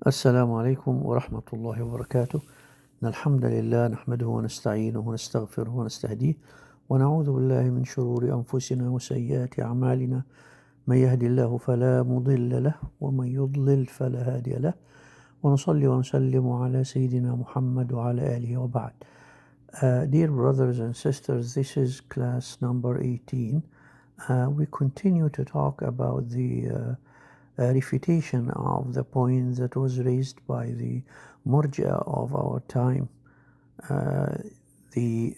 السلام عليكم ورحمة الله وبركاته. إن الحمد لله نحمده ونستعينه ونستغفره ونستهديه ونعوذ بالله من شرور أنفسنا وسيئات أعمالنا. من يهدي الله فلا مضل له ومن يضلل فلا هادي له، ونصلي ونسلم على سيدنا محمد وعلى آله وبعد. Dear brothers and sisters, this is class number 18. We continue to talk about the refutation of the point that was raised by the Murjiah of our time, the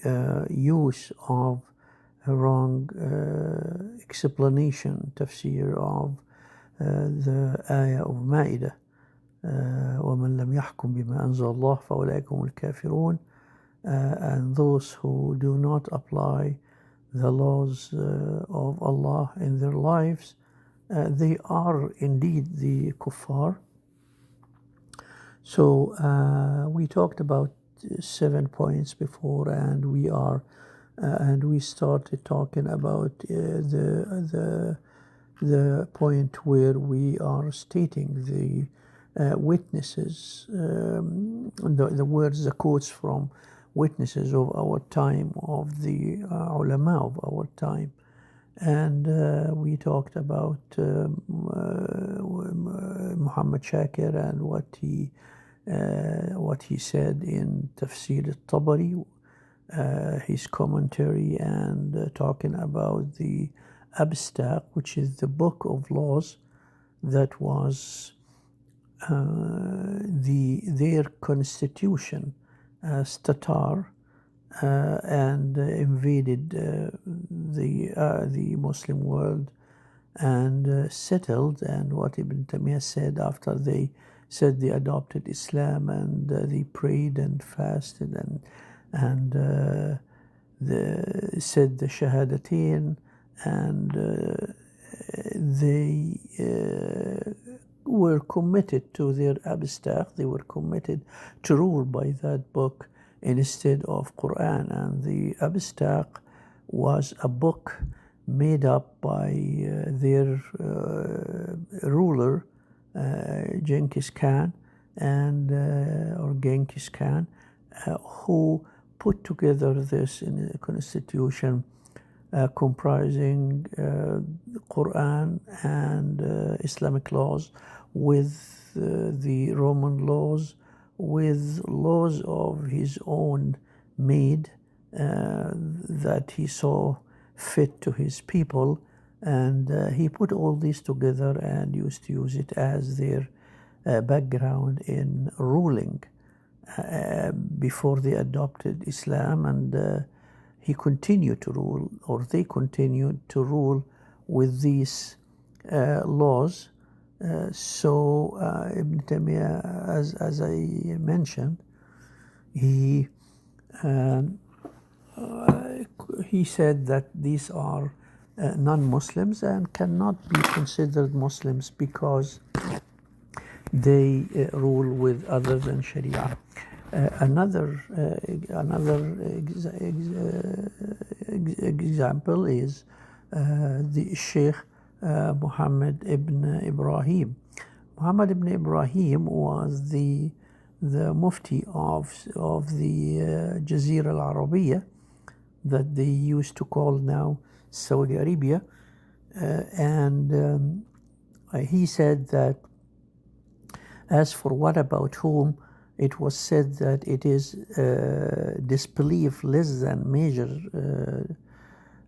use of a wrong explanation, tafsir of the ayah of Ma'idah, وَمَنْ لَمْ يَحْكُمْ بِمَا أَنزَلَ اللَّهُ فَأُولَئِكَ هُمُ الْكَافِرُونَ. And those who do not apply the laws of Allah in their lives, they are indeed the kuffar. So we talked about 7 points before, and we started talking about the point where we are stating the witnesses, the words, the quotes from witnesses of our time, of the ulama of our time. And we talked about Muhammad Shakir and what he said in Tafsir al-Tabari, his commentary, and talking about the Abstaq, which is the book of laws that was their constitution as Tatar, and invaded the Muslim world and settled. And what Ibn Taymiyyah said after they said they adopted Islam, and they prayed and fasted and said the Shahadatain, and they were committed to their abstaq. They were committed to rule by that book instead of Quran. And the abstaq was a book made up by their ruler Genghis Khan, or Genghis Khan, who put together this in a constitution comprising Quran and Islamic laws with the Roman laws, with laws of his own made that he saw fit to his people. And he put all these together and used to use it as their background in ruling before they adopted Islam. And he continued to rule, or they continued to rule with these laws. So Ibn Taymiyyah, as I mentioned, he said that these are non-Muslims and cannot be considered Muslims because they rule with other than Sharia. Another example is the Sheikh Muhammad ibn Ibrahim. Muhammad ibn Ibrahim was the mufti of the Jazira al-Arabiya, that they used to call now Saudi Arabia. And he said that as for what about whom it was said that it is disbelief less than major,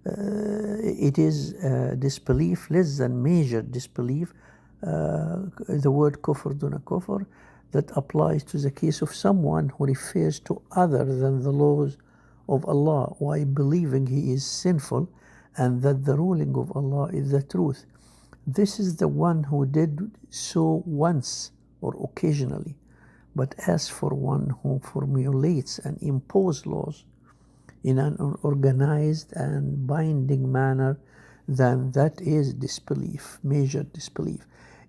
it is disbelief less than major disbelief, the word kufr duna kufr, that applies to the case of someone who refers to other than the laws of Allah while believing he is sinful and that the ruling of Allah is the truth. This is the one who did so once or occasionally. But as for one who formulates and imposes laws in an organized and binding manner, then that is disbelief, major disbelief.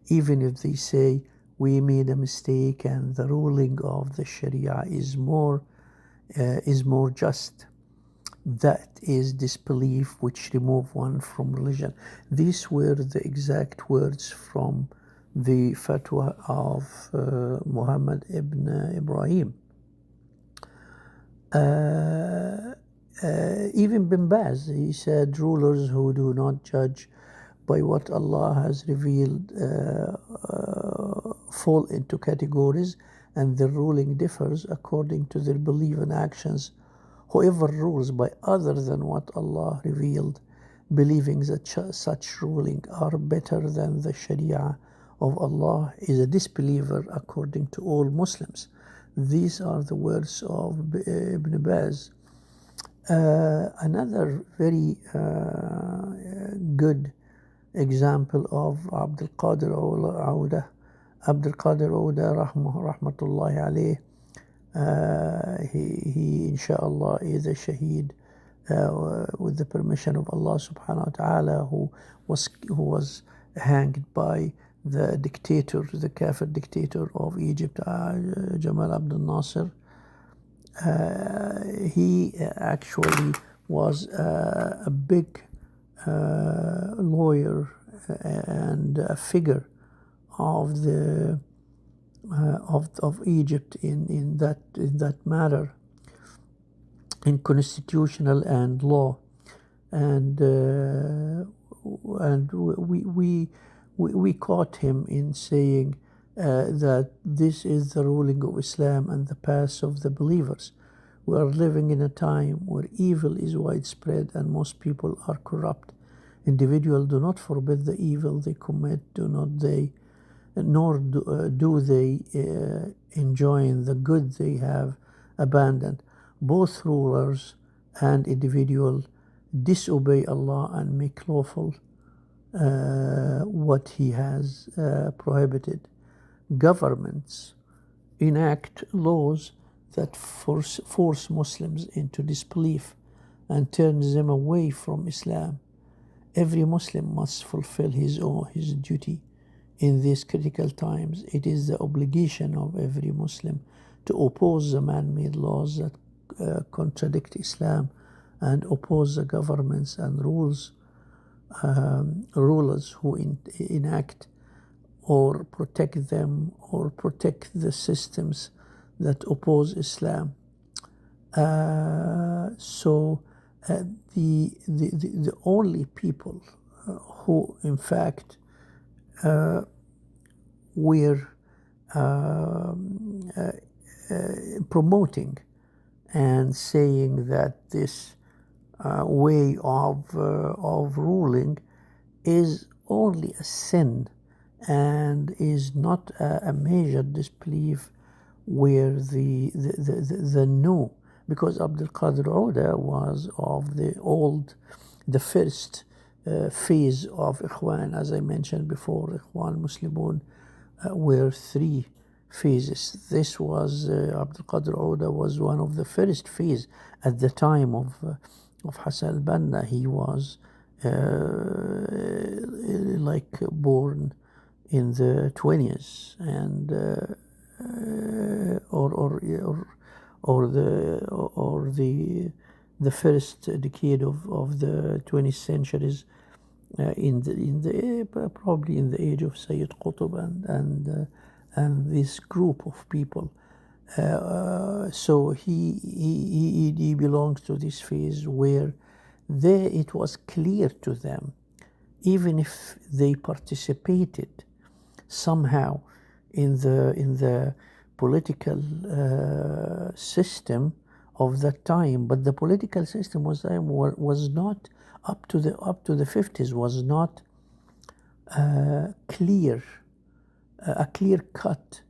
Even if they say we made a mistake and the ruling of the Sharia is more just, that is disbelief which remove one from religion. These were the exact words from the fatwa of Muhammad ibn Ibrahim. Even Bin Baz, he said, rulers who do not judge by what Allah has revealed fall into categories, and their ruling differs according to their belief and actions. Whoever rules by other than what Allah revealed, believing that such ruling are better than the Sharia of Allah, is a disbeliever according to all Muslims. These are the words of Ibn Baz. Another very good example of Abdul Qadir Auda, rahmatullahi alayh, he inshallah is a shaheed with the permission of Allah subhanahu wa ta'ala, who was hanged by the dictator, the Kafir dictator of Egypt, Jamal Abdel Nasser. He actually was a big lawyer and a figure of the of Egypt in that matter, in constitutional and law, and we caught him in saying that this is the ruling of Islam and the path of the believers. We are living in a time where evil is widespread and most people are corrupt. Individuals do not forbid the evil they commit, nor do they enjoy the good they have abandoned. Both rulers and individuals disobey Allah and make lawful what He has prohibited. Governments enact laws that force Muslims into disbelief and turns them away from Islam. Every Muslim must fulfill his duty in these critical times. It is the obligation of every Muslim to oppose the man-made laws that contradict Islam and oppose the governments and rulers who enact or protect them or protect the systems that oppose Islam. The only people who in fact were promoting and saying that this way of ruling is only a sin and is not a major disbelief, where the no, because Abdul Qadir Auda was of the first phase of Ikhwan. As I mentioned before, Ikhwan Muslimun were three phases. This was Abdul Qadir Auda was one of the first phase at the time of Hassan al-Banna. He was like born in the 20s and or the first decade of the 20th centuries, probably in the age of Sayyid Qutb and this group of people. So he belongs to this phase where it was clear to them, even if they participated somehow in the political system of that time, but the political system was not up to the 50s, was not clear, a clear cut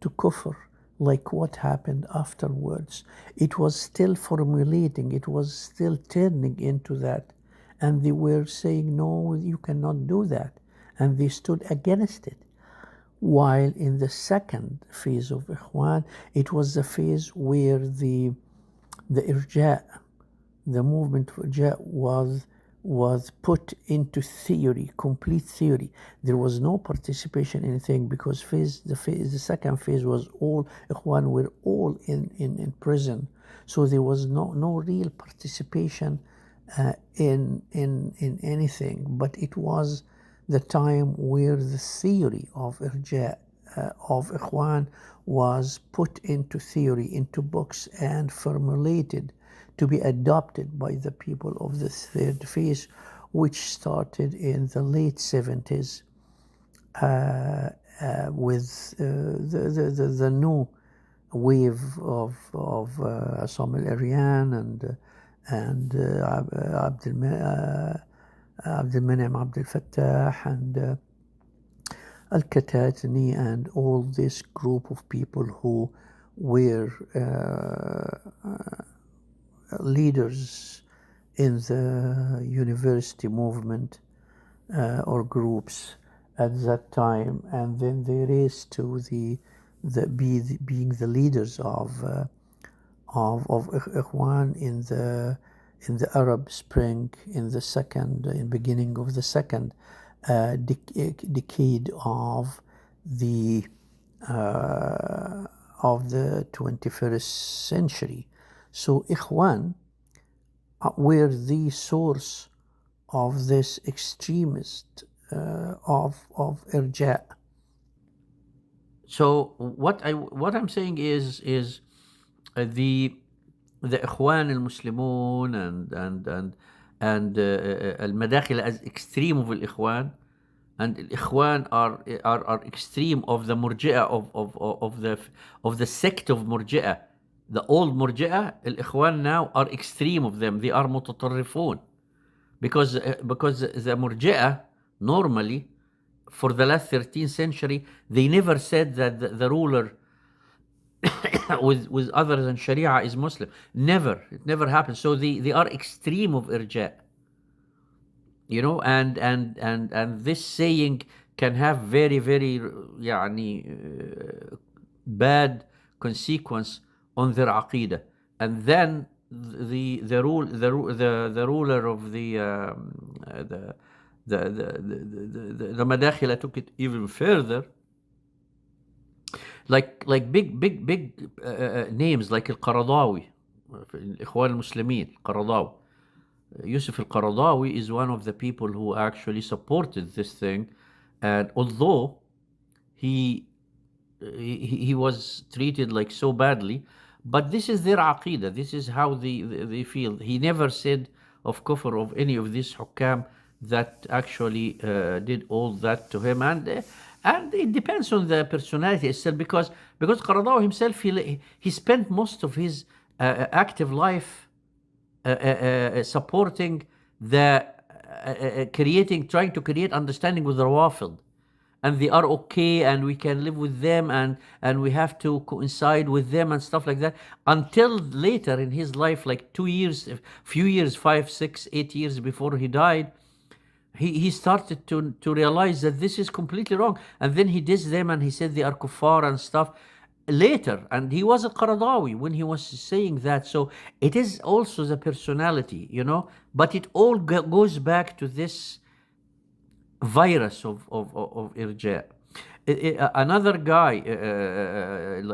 to kufr like what happened afterwards. It was still formulating, it was still turning into that, and they were saying, no, you cannot do that, and they stood against it. While in the second phase of Ikhwan, it was the phase where the irja, the movement of irja was put into theory, complete theory. There was no participation in anything, because the second phase was all Ikhwan were all in prison, so there was no real participation in anything. But it was the time where the theory of irja, of ikhwan, was put into theory, into books, and formulated to be adopted by the people of the third phase, which started in the late 70s with the new wave of Assam al-Aryan and Abdul Menem Abdul Fattah and Al-Katatani and all this group of people who were leaders in the university movement or groups at that time, and then they raised to being the leaders of Ikhwan in the Arab Spring in the beginning of the second decade of the 21st century. So Ikhwan were the source of this extremist of irja. So what I'm saying is the Ikhwan al-Muslimun and al-Madakhil as extreme of al-Ikhwan, and al-Ikhwan are extreme of the Murjiah of the sect of Murjiah. The old Murjiah, al-Ikhwan now are extreme of them. They are mutatarrifun. Because the Murji'ah normally for the last 13th century they never said that the ruler with other than Sharia is Muslim. Never, it never happened. So they are extreme of irja, and this saying can have very bad consequence on their aqidah. And then the ruler of the Madakhila took it even further, like big names like Al-Qaradawi, Ikhwan al-Muslimin, Qaradawi. Yusuf al-Qaradawi is one of the people who actually supported this thing, and although he was treated like so badly, but this is their aqidah. This is how they feel. He never said of kufr of any of these hukam that actually did all that to him, and it depends on the personality itself, because Qaradawi himself he spent most of his active life supporting the trying to create understanding with the Rawafid, and they are okay and we can live with them and we have to coincide with them and stuff like that, until later in his life, like 2 years, few years, 5, 6, 8 years before he died, he started to realize that this is completely wrong, and then he dissed them and he said they are kuffar and stuff later. And he was a Qaradawi when he was saying that. So it is also the personality, but it all goes back to this virus of irja. Another guy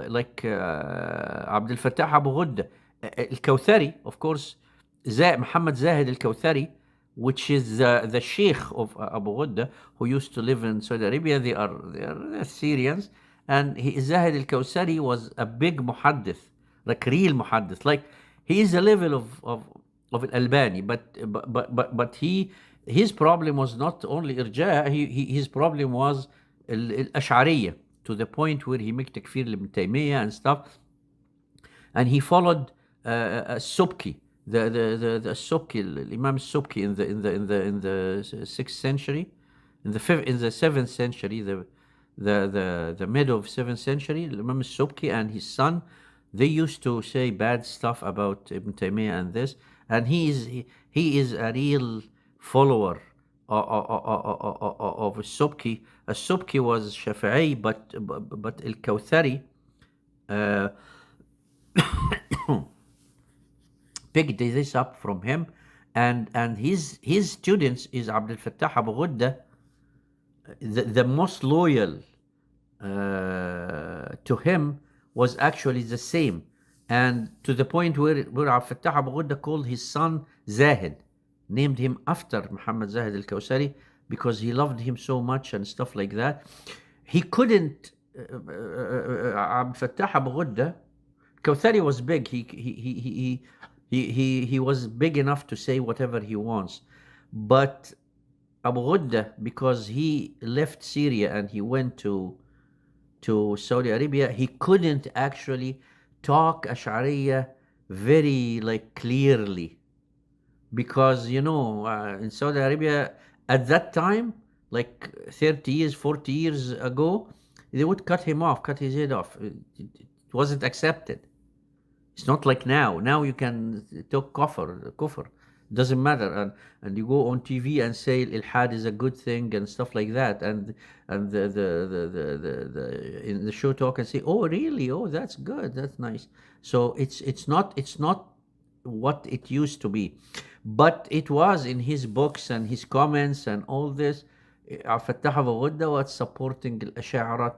like Abdul Fattah Abu Ghudda al-Kawthari, of course, Muhammad Zahid al-Kawthari, which is the sheikh of Abu Ghudda, who used to live in Saudi Arabia. They're Syrians, and Zahid al-Kawthari was a big muhaddith, like real muhaddith, like he is a level of al-Albani, but his problem was not only irja, his problem was al-Ash'ariyya, to the point where he made takfir Ibn Taymiyyah and stuff, and he followed Subki, the Subki, Imam Subki in the 6th century, in the 7th century, the middle of 7th century, Imam Subki and his son, they used to say bad stuff about Ibn Taymiyyah and this, and he is a real follower of Subki. Subki was Shafi'i, but al-Kawthari picked this up from him, and his students is Abdul Fattah Abu Ghudda, the most loyal to him was actually the same, and to the point where Abdul Fattah Abu Ghudda called his son Zahid, named him after Muhammad Zahid al-Kawthari, because he loved him so much and stuff like that. He couldn't. Abd Fattah Abu Ghudda, Kawthari was big. He was big enough to say whatever he wants, but Abu Ghudda, because he left Syria and he went to Saudi Arabia, he couldn't actually talk Ash'ariyya very like clearly, because in Saudi Arabia at that time, like 30 years, 40 years ago, they would cut him off, cut his head off. It wasn't accepted. It's not like now. Now you can talk kufr. Doesn't matter, and you go on TV and say ilhad is a good thing and stuff like that, and the in the show talk and say, oh really, oh that's good, that's nice. So it's not what it used to be, but it was in his books and his comments and all this. Fattah Abu Ghudda was supporting Ash'ara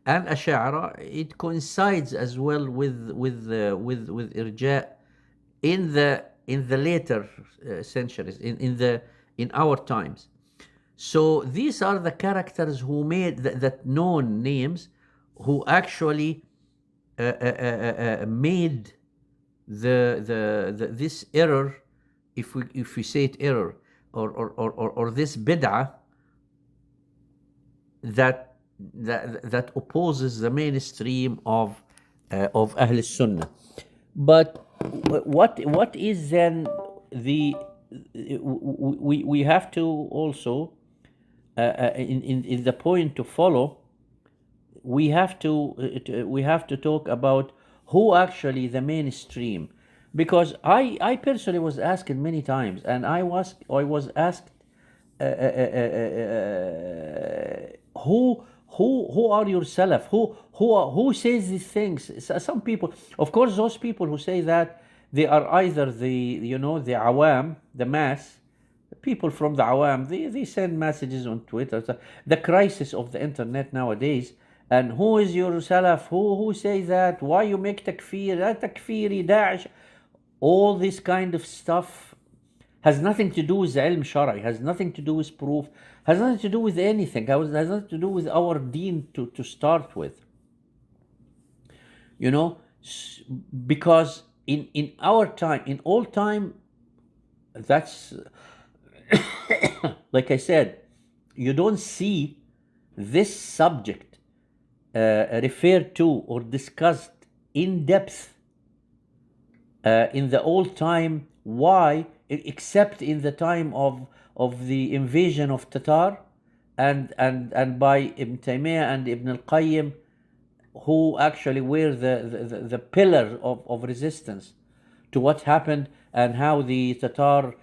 and Ash'ara. It coincides as well with Irja in the later centuries, in our times. So these are the characters who made that known names, who actually made this error, if we say it error, or this bid'ah that opposes the mainstream of Ahl Sunnah. But what is then the we have to also in the point to follow, we have to talk about who actually the mainstream, because I personally was asked many times, and I was asked who are your salaf, who says these things. Some people, of course, those people who say that, they are either the awam, the mass people from the awam. They send messages on Twitter. The crisis of the internet nowadays. And who is your salaf? Who say that? Why you make takfir? Takfiri, Daesh. All this kind of stuff has nothing to do with the ilm shari, has nothing to do with proof, has nothing to do with anything, has nothing to do with our deen to start with. Because in our time, in all time, that's like I said, you don't see this subject referred to or discussed in depth in the old time. Why? Except in the time of the invasion of Tatar, and by Ibn Taymiyyah and Ibn al-Qayyim, who actually were the pillar of resistance to what happened, and how the Tatar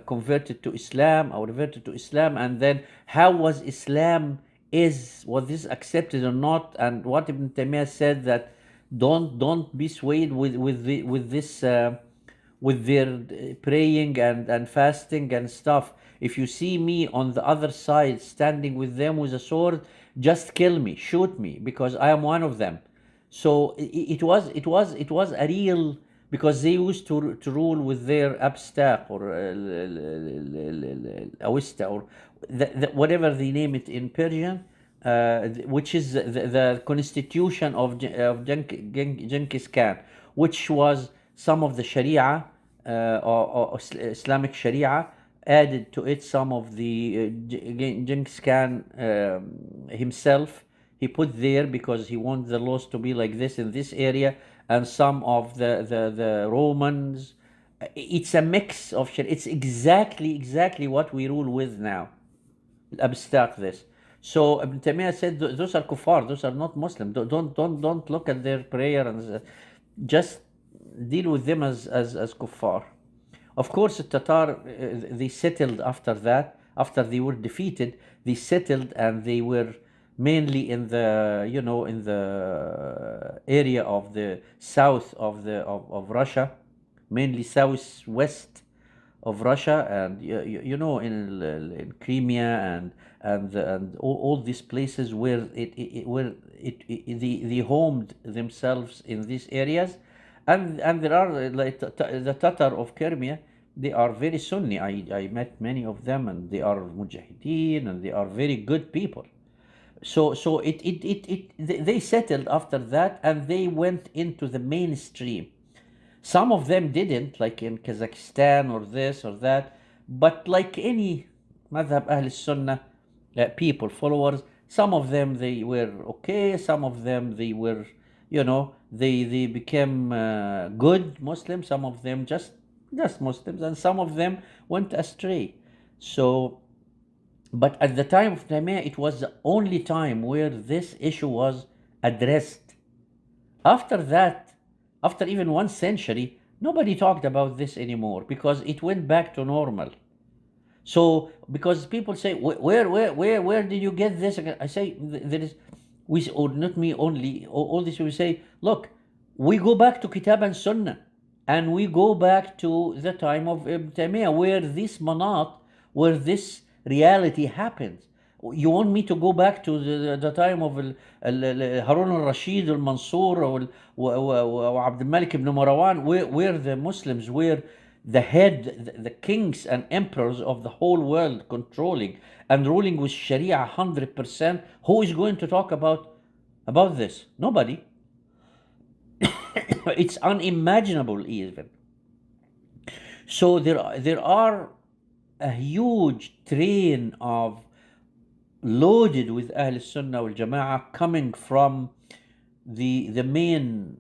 converted to Islam, or reverted to Islam, and then how was Islam, was this accepted or not, and what Ibn Taymiyyah said, that don't be swayed with this with their praying and fasting and stuff. If you see me on the other side standing with them with a sword, just kill me, shoot me, because I am one of them. So it was a real, because they used to rule with their abstaq, or awista, or whatever they name it in Persian, which is the constitution of Genghis Khan, which was some of the Sharia, or Islamic Sharia, added to it some of the Genghis Khan himself. He put there because he wanted the laws to be like this in this area, and some of the Romans. It's a mix of Sharia. It's exactly what we rule with now. Abstract this. So Ibn Taymiyyah said those are kuffar, those are not Muslim. Don't look at their prayer, and just deal with them as kuffar. Of course, the Tatar, they settled after that. After they were defeated, they settled, and they were mainly in the in the area of the south of Russia, mainly southwest of Russia, and in Crimea and all these places where they homed themselves in these areas. And there are like the Tatar of Crimea. they are very Sunni. I met many of them, and they are mujahideen, and they are very good people. So they settled after that, and they went into the mainstream. Some of them didn't, like in Kazakhstan or this or that, but like any madhab Ahl Sunnah people, followers, some of them they were okay, some of them they were, they became good Muslims, some of them just Muslims, and some of them went astray. So, but at the time of Taymiyyah, it was the only time where this issue was addressed. After that, after even 1 century, nobody talked about this anymore because it went back to normal. So, because people say, where did you get this? I say, there is, or not me only, all this we say, look, we go back to Kitab and Sunnah, and we go back to the time of Ibn Taymiyyah, where this manat, where this reality happens. You want me to go back to the time of Harun al-Rashid, al-Mansur, or Abd al-Malik ibn Marwan, where the Muslims were the head, the kings and emperors of the whole world, controlling and ruling with Sharia 100%. Who is going to talk about this? Nobody. It's unimaginable even. So there are a huge train of loaded with Ahl Sunnah wal Jama'ah coming from the main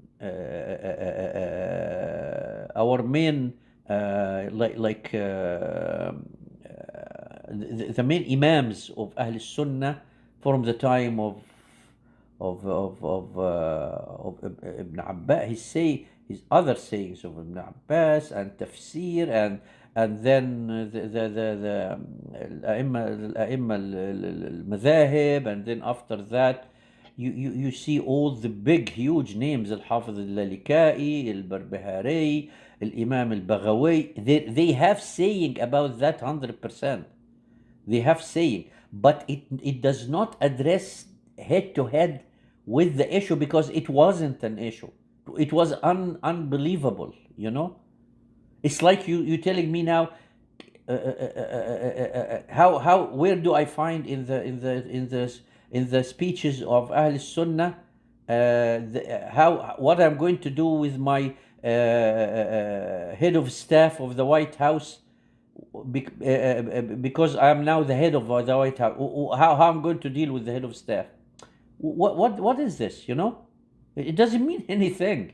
our main the main imams of Ahl Sunnah from the time of Ibn Abbas. His other sayings of Ibn Abbas and tafsir, and then the الأئمة المذاهب, and then after that you see all the big huge names: الحافظ اللالكائي, البربهاري, الإمام البغوي. They have saying about that 100%. They have saying, but it does not address head to head with the issue, because it wasn't an issue. It was unbelievable, It's like you telling me now, how where do I find in the speeches of Ahl Sunnah how what I'm going to do with my head of staff of the White House, because I'm now the head of the White House. How I'm going to deal with the head of staff? What is this? It doesn't mean anything.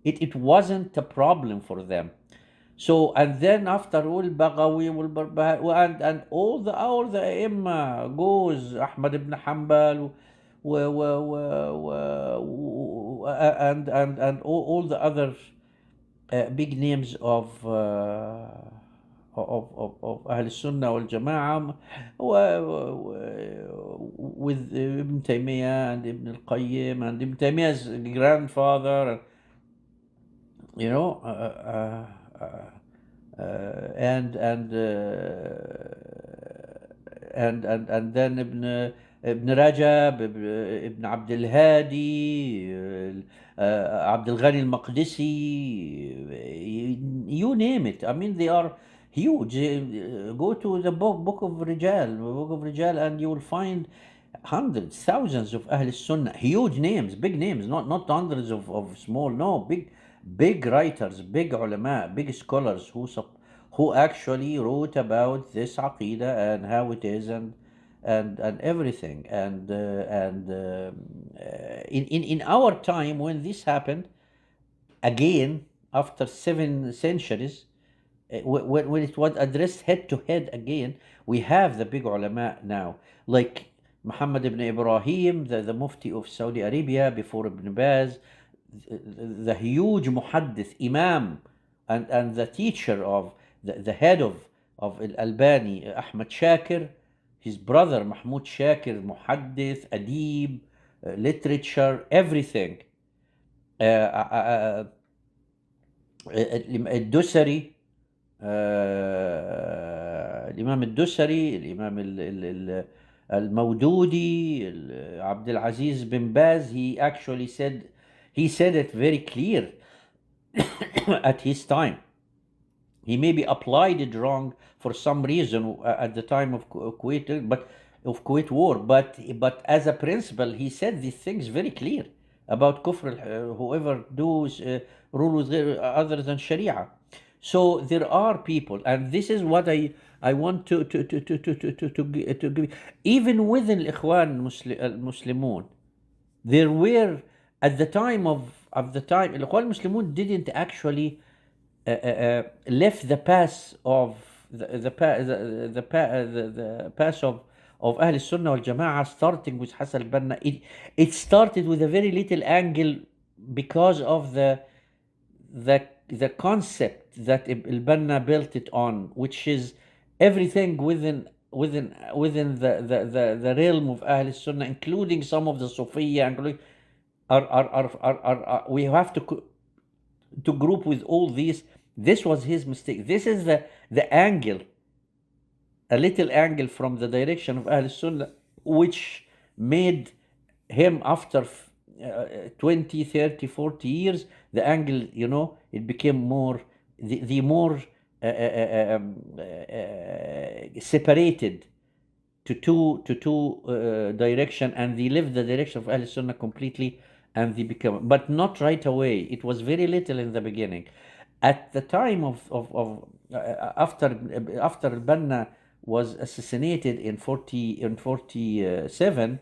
It wasn't a problem for them. So, and then after all Baghawi and all the Imma goes, Ahmad ibn Hanbal, and all the other big names of Ahl Sunnah wal Jama'ah, with Ibn Taymiyyah and Ibn al-Qayyim and Ibn Taymiyyah's grandfather, you know, and then Ibn Rajab, Ibn Abdul Hadi, Abdul Ghani al-Maqdisi, you name it. I mean, they are huge. Go to the book of Rijal, and you will find hundreds, thousands of Ahl Sunnah, huge names, big names, not hundreds of small, no, big writers, big ulama, big scholars who actually wrote about this aqidah and how it is, and everything. In our time, when this happened again after 7 centuries, when it was addressed head to head again, we have the big ulama now, like Muhammad ibn Ibrahim, the Mufti of Saudi Arabia before Ibn Baz, the huge muhaddith, imam, and the teacher of the head of Al-Albani, Ahmad Shakir, his brother Mahmoud Shakir, muhaddith, adib, literature, everything. الدسري, الإمام الدسري, الإمام المودودي, عبد العزيز bin Baz, he actually said it very clear at his time. He maybe applied it wrong for some reason at the time of Kuwait, but of Kuwait war. But as a principle, he said these things very clear about kufr, whoever does rule with other than Sharia. So there are people, and this is what I want to give. Even within Ikhwan Muslimun, there were at the time of the time Ikhwan Muslimun didn't actually left the path of the path of Ahl Sunnah wal Jama'ah, starting with Hassan al-Banna. It started with a very little angle because of the concept that al-Banna built it on, which is everything within the realm of Ahl Sunnah, including some of the Sufiya, including we have to group with all these. This was his mistake. This is the angle, a little angle from the direction of Ahl Sunnah, which made him after 20, 30, 40 years, the angle, it became more, the more separated to two direction, and they left the direction of Ahl Sunnah completely, and they become, but not right away. It was very little in the beginning. At the time of after al-Banna was assassinated in 47,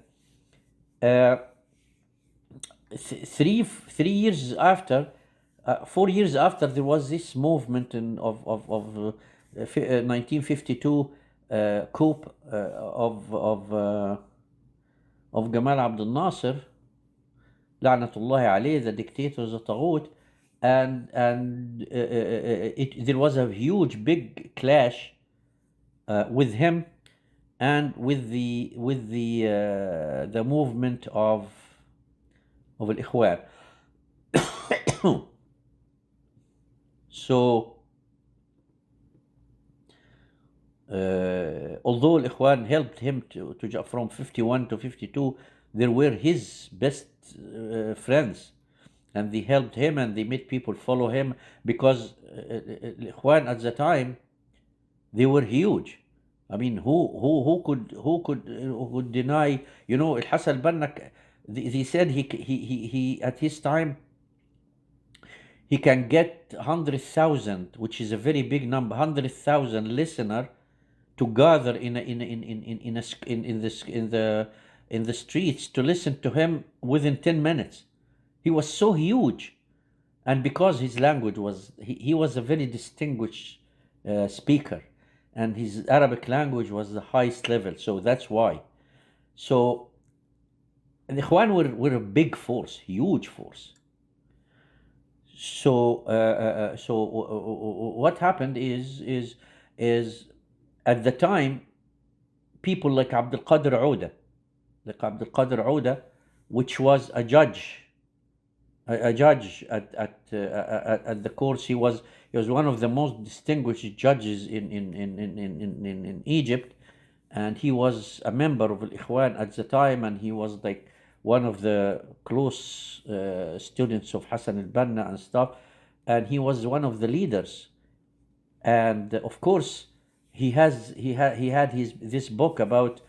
three years after, 4 years after, there was this movement of 1952 coup of Gamal Abdel Nasser, La'natullahi alayh, the dictator, the Tawheed, and there was a huge big clash with him and with the movement of al-Ikhwan. So although al-Ikhwan helped him to from 51 to 52, they were his best friends, and they helped him, and they made people follow him, because al-Ikhwan at the time, they were huge. I mean, who could deny? Al-Hassan al-Banna, they said he at his time, he can get 100,000, which is a very big number, 100,000 listener to gather in the streets to listen to him within 10 minutes. He was so huge, and because his language was, he was a very distinguished speaker, and his Arabic language was the highest level, so that's why. So the Ikhwan were a big force, huge force. So what happened is at the time, people like Abdul Qadir Ouda, which was a judge at the course. He was one of the most distinguished judges in Egypt, and he was a member of Al-Ikhwan at the time, and he was like one of the close students of Hassan al-Banna and stuff, and he was one of the leaders. And of course, he had this book about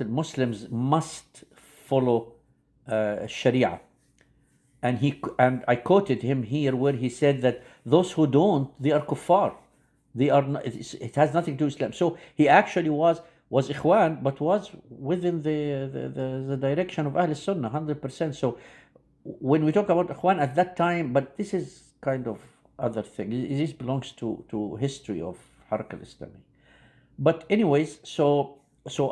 Muslims must follow Sharia, and I quoted him here where he said that those who don't, they are kuffar. They are not, it has nothing to do with Islam. So he actually was Ikhwan, but was within the direction of Ahl Sunnah 100%. So when we talk about Ikhwan at that time, but this is kind of other thing. This belongs to history of Haraka al-Islami. But anyways, so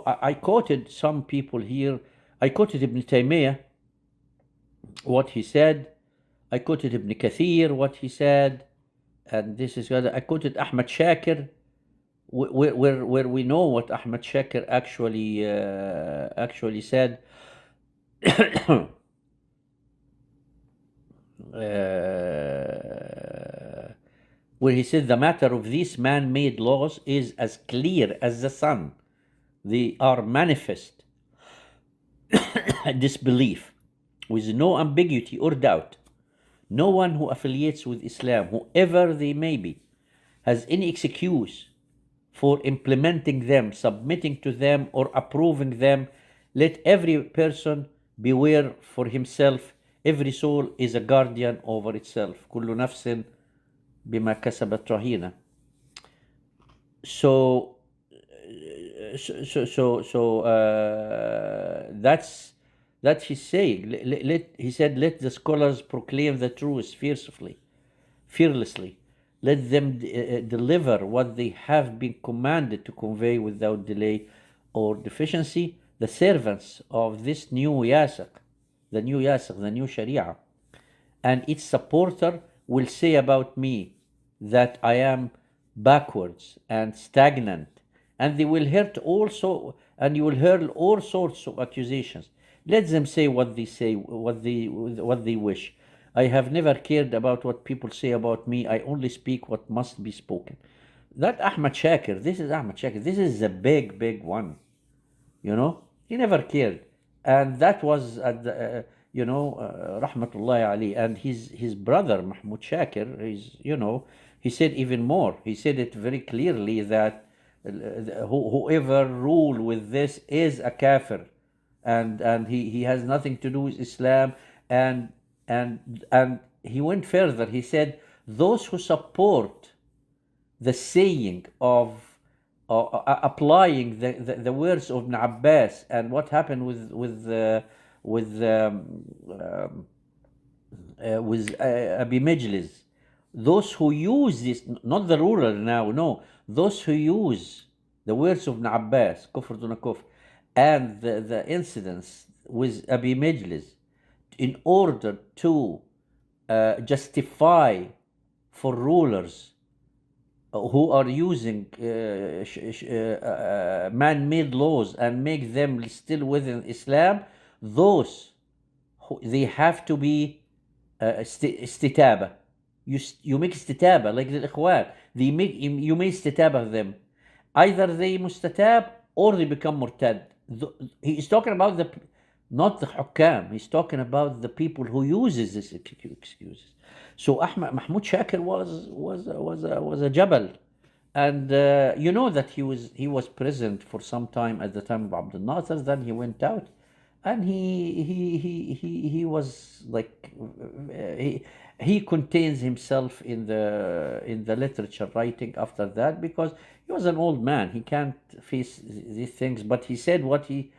I quoted some people here. I quoted Ibn Taymiyyah, what he said. I quoted Ibn Kathir, what he said. And this is what I quoted Ahmad Shakir, where we know what Ahmad Shakir actually said. Where he said the matter of these man-made laws is as clear as the sun. They are manifest disbelief with no ambiguity or doubt. No one who affiliates with Islam, whoever they may be, has any excuse for implementing them, submitting to them, or approving them. Let every person beware for himself. Every soul is a guardian over itself. كل نفس بما كسبت رهينة. So, that's his saying. He said, "Let the scholars proclaim the truth fearlessly. Let them deliver what they have been commanded to convey without delay or deficiency. The servants of this new yasaq, the new Sharia, and its supporter will say about me that I am backwards and stagnant, and they will and you will hurl all sorts of accusations. Let them say what they wish. I have never cared about what people say about me. I only speak what must be spoken." That Ahmad Shakir, this is Ahmad Shakir. This is a big one. He never cared, and that was at the, rahmatullahi ali. And his brother Mahmoud Shakir he said even more. He said it very clearly that whoever rule with this is a kafir, and he has nothing to do with Islam. And he went further. He said those who support the saying of applying the words of Ibn Abbas and what happened with Abi Majlis, those who use this, not the ruler now, no, those who use the words of Ibn Abbas, kufr duna kufr, and the incidents with Abi Majlis in order to justify for rulers who are using man-made laws and make them still within Islam, they have to be istitaba. You make istitaba like the ikhwan. You make istitaba them. Either they mustatab or they become murtad. He is talking about not the hukam. He's talking about the people who uses this excuses. So Mahmoud Shakir was a jabal, and you know that he was present for some time at the time of Abdul Nasser. Then he went out, and he was like he contains himself in the literature writing after that, because he was an old man. He can't face these things, but he said what he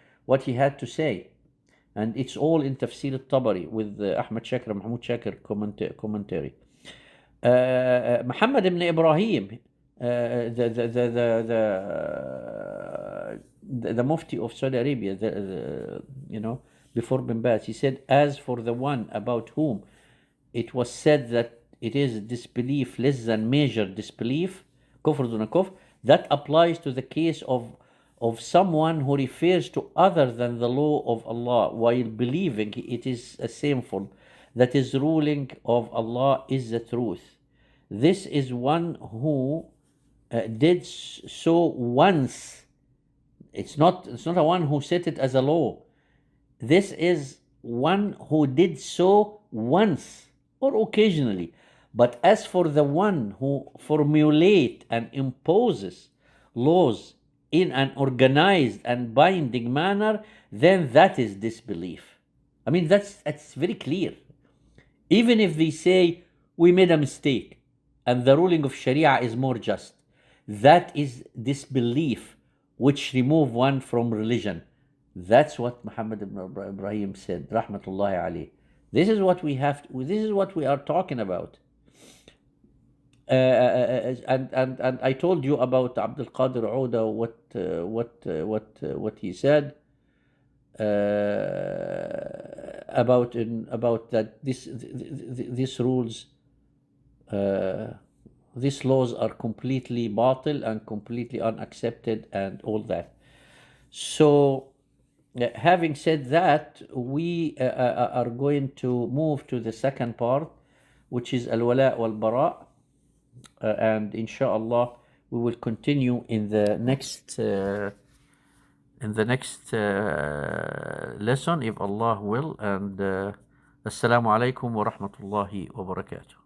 had to say. And it's all in Tafsir al-Tabari with Ahmad Shakir and Mahmoud Shakir commentary. Muhammad ibn Ibrahim, the Mufti of Saudi Arabia, before Bin Baz, he said, "As for the one about whom it was said that it is disbelief less than major disbelief, kufr duna kufr, that applies to the case of someone who refers to other than the law of Allah while believing it is a sinful, that is ruling of Allah is the truth. This is one who did so once. It's not a one who set it as a law. This is one who did so once or occasionally. But as for the one who formulate and imposes laws in an organized and binding manner, then that is disbelief." I mean, that's very clear. Even if they say we made a mistake and the ruling of Sharia is more just, that is disbelief which remove one from religion. That's what Muhammad ibn Ibrahim said, rahmatullahi alayh. This is what we are talking about. And I told you about Abdul Qadir Ouda, what he said about that these rules, these laws are completely batil and completely unaccepted and all that. So having said that, we are going to move to the second part, which is al-wala wal-bara. And inshallah we will continue in the next lesson if Allah will. And assalamu alaikum wa rahmatullahi wa barakatuh.